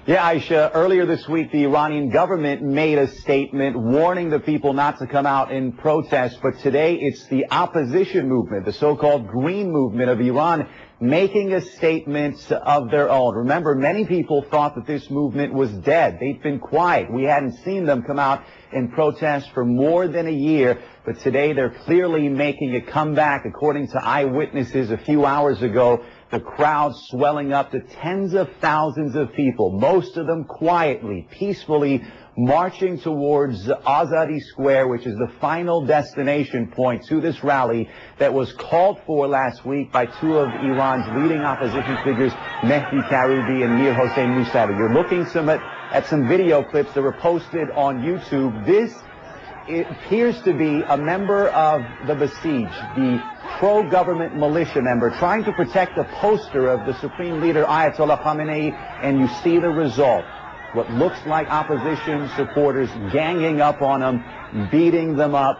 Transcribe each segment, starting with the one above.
Yeah, Aisha, earlier this week, the Iranian government made a statement warning the people not to come out in protest. But today, it's the opposition movement, the so-called Green Movement of Iran, making a statement of their own. Remember, many people thought that this movement was dead. They've been quiet. We hadn't seen them come out in protest for more than a year. But today, they're clearly making a comeback. According to eyewitnesses a few hours ago, the crowd swelling up to tens of thousands of people, most of them quietly, peacefully marching towards Azadi Square, which is the final destination point to this rally that was called for last week by two of Iran's leading opposition figures, Mehdi Karoubi and Mir Hossein Mousavi. You're looking at some video clips that were posted on YouTube. It appears to be a member of the Besiege, the pro-government militia member, trying to protect a poster of the Supreme Leader Ayatollah Khamenei, and you see the result. What looks like opposition supporters ganging up on them, beating them up,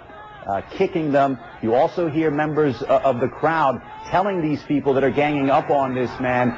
kicking them. You also hear members of the crowd telling these people that are ganging up on this man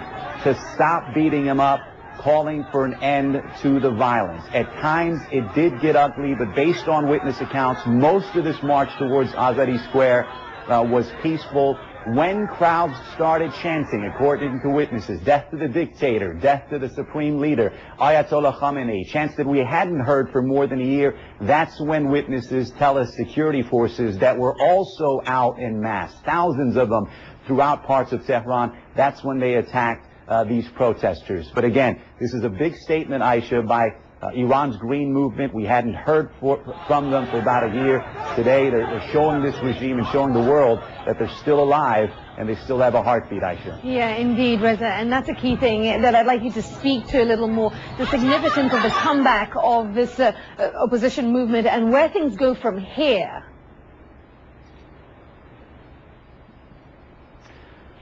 to stop beating him up, calling for an end to the violence. At times, it did get ugly, but based on witness accounts, most of this march towards Azadi Square was peaceful. When crowds started chanting, according to witnesses, death to the dictator, death to the supreme leader, Ayatollah Khamenei, chants that we hadn't heard for more than a year, that's when witnesses tell us security forces that were also out en masse, thousands of them throughout parts of Tehran, that's when they attacked these protesters. But again, this is a big statement, Aisha, by Iran's Green Movement. We hadn't heard from them for about a year. Today, they're showing this regime and showing the world that they're still alive and they still have a heartbeat, Aisha. Yeah, indeed, Reza. And that's a key thing that I'd like you to speak to a little more. The significance of the comeback of this opposition movement and where things go from here.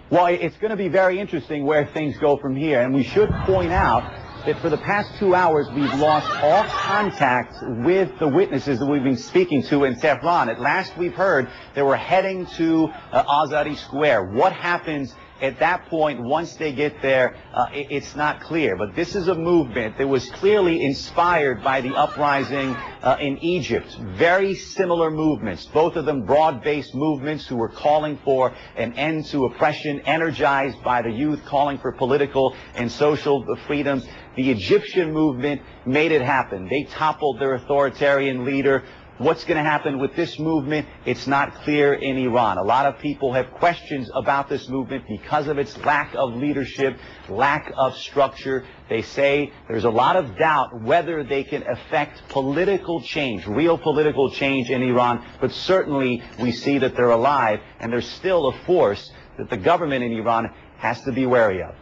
Well, it's going to be very interesting where things go from here. And we should point out that for the past 2 hours, we've lost all contact with the witnesses that we've been speaking to in Tehran. At last we've heard they were heading to Azadi Square. What happens at that point once they get there, it's not clear. But this is a movement that was clearly inspired by the uprising in Egypt. Very similar movements, both of them broad-based movements who were calling for an end to oppression, energized by the youth, calling for political and social freedoms. The Egyptian movement made it happen. They toppled their authoritarian leader. What's going to happen with this movement? It's not clear in Iran. A lot of people have questions about this movement because of its lack of leadership, lack of structure. They say there's a lot of doubt whether they can affect political change, real political change in Iran. But certainly we see that they're alive and they're still a force that the government in Iran has to be wary of.